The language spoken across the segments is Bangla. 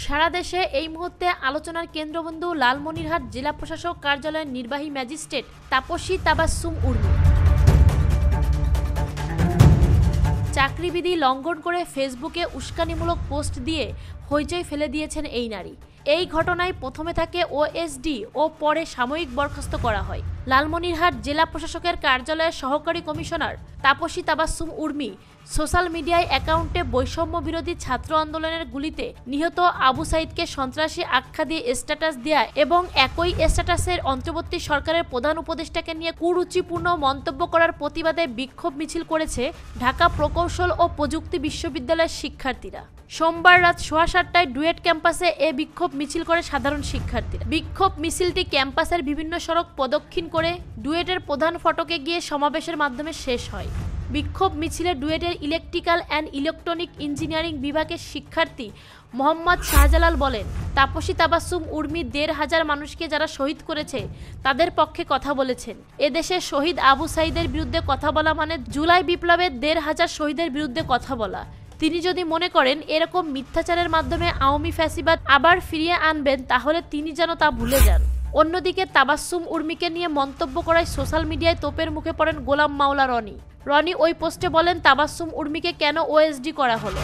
সারা দেশে এই মুহূর্তে আলোচনার কেন্দ্রবিন্দু লালমনিরহাট জেলা প্রশাসক কার্যালয়ের নির্বাহী ম্যাজিস্ট্রেট তাপসী তাবাসসুম উর্মি। চাকরিবিধি লঙ্ঘন করে ফেসবুকে উস্কানিমূলক পোস্ট দিয়ে হইচই ফেলে দিয়েছেন এই নারী। এই ঘটনায় প্রথমে তাকে ওএসডি ও পরে সাময়িক বরখাস্ত করা হয়। লালমনিরহাট জেলা প্রশাসকের কার্যালয়ের সহকারী কমিশনার তাপসী তাবাসসুম উর্মি সোশ্যাল মিডিয়ায় অ্যাকাউন্টে বৈষম্য বিরোধী ছাত্র আন্দোলনের গুলিতে নিহত আবু সাইদকে সন্ত্রাসী আখ্যা দিয়ে স্ট্যাটাস দেয়া এবং একই স্ট্যাটাসের অন্তর্বর্তী সরকারের প্রধান উপদেষ্টাকে নিয়ে কুরুচিপূর্ণ মন্তব্য করার প্রতিবাদে বিক্ষোভ মিছিল করেছে ঢাকা প্রকৌশল ও প্রযুক্তি বিশ্ববিদ্যালয়ের শিক্ষার্থীরা। সোমবার রাত 7:30টায় ডুয়েট ক্যাম্পাসে এ বিক্ষোভ মিছিল করে সাধারণ শিক্ষার্থীরা। বিক্ষোভ মিছিলটি ক্যাম্পাসের বিভিন্ন সড়ক প্রদক্ষিণ করে ডুয়েটের প্রধান ফটকে গিয়ে সমাবেশের মাধ্যমে শেষ হয়। বিক্ষোভ মিছিলে ডুয়েটের ইলেকট্রিক্যাল অ্যান্ড ইলেকট্রনিক ইঞ্জিনিয়ারিং বিভাগের শিক্ষার্থী মোহাম্মদ শাহজালাল বলেন, তাপসী তাবাসসুম উর্মি 1,500 মানুষকে যারা শহীদ করেছে তাদের পক্ষে কথা বলেছেন। এদেশে শহীদ আবু সাইদের বিরুদ্ধে কথা বলা মানে জুলাই বিপ্লবের 1,500 শহীদের বিরুদ্ধে কথা বলা। তিনি যদি মনে করেন এরকম মিথ্যাচারের মাধ্যমে আওয়ামী ফ্যাসিবাদ আবার ফিরিয়ে আনবেন তাহলে তিনি যেন তা ভুলে যান। অন্যদিকে তাবাসসুম উর্মিকে নিয়ে মন্তব্য করায় সোশ্যাল মিডিয়ায় তোপের মুখে পড়েন গোলাম মাওলা রনি ওই পোস্টে বলেন, তাবাসসুম উর্মিকে কেন ওএসডি করা হলো।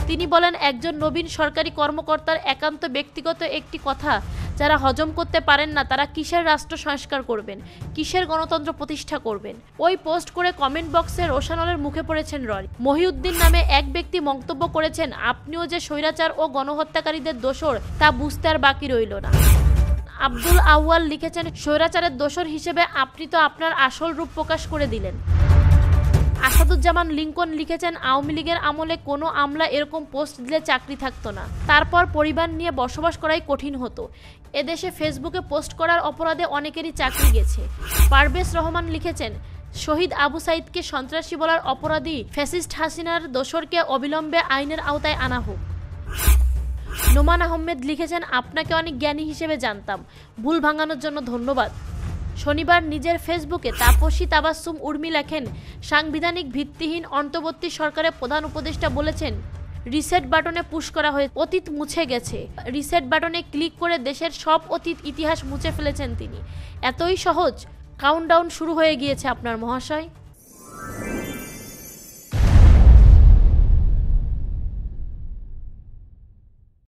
তিনি বলেন, একজন নবীন সরকারি কর্মকর্তার একান্ত ব্যক্তিগত একটি কথা যারা হজম করতে পারেন না তারা কিসের রাষ্ট্র সংস্কার করবেন, কিসের গণতন্ত্র প্রতিষ্ঠা করবেন। ওই পোস্ট করে কমেন্ট বক্সে রোশানলের মুখে পড়েছেন রনি। মহিউদ্দিন নামে এক ব্যক্তি মন্তব্য করেছেন, আপনিও যে স্বৈরাচার ও গণহত্যাকারীদের দোসর তা বুঝতে আর বাকি রইল না। আব্দুল আউয়াল লিখেছেন, স্বৈরাচারের দোসর হিসেবে আপনি তো আপনার আসল রূপ প্রকাশ করে দিলেন। আসাদুজ্জামান লিঙ্কন লিখেছেন, আওয়ামী লীগের আমলে কোনো আমলা এরকম পোস্ট দিলে চাকরি থাকতো না, তারপর পরিবার নিয়ে বসবাস করাই কঠিন হতো। এদেশে ফেসবুকে পোস্ট করার অপরাধে অনেকেরই চাকরি গেছে। পারভেজ রহমান লিখেছেন, শহীদ আবু সাইদকে সন্ত্রাসী বলার অপরাধী ফ্যাসিস্ট হাসিনার দোসরকে অবিলম্বে আইনের আওতায় আনা হোক। নোমান আহমেদ লিখেছেন, আপনাকে অনেক জ্ঞানী হিসেবে জানতাম, ভুল ভাঙানোর জন্য ধন্যবাদ। শনিবার নিজের ফেসবুকে তাপসী তাবাসসুম উর্মি লেখেন, সাংবিধানিক ভিত্তিহীন অন্তর্বর্তী সরকারের প্রধান উপদেষ্টা বলেছেন রিসেট বাটনে পুশ করা হয়ে অতীত মুছে গেছে। রিসেট বাটনে ক্লিক করে দেশের সব অতীত ইতিহাস মুছে ফেলেছেন তিনি। এতই সহজ, কাউন্টডাউন শুরু হয়ে গিয়েছে আপনার মহাশয়।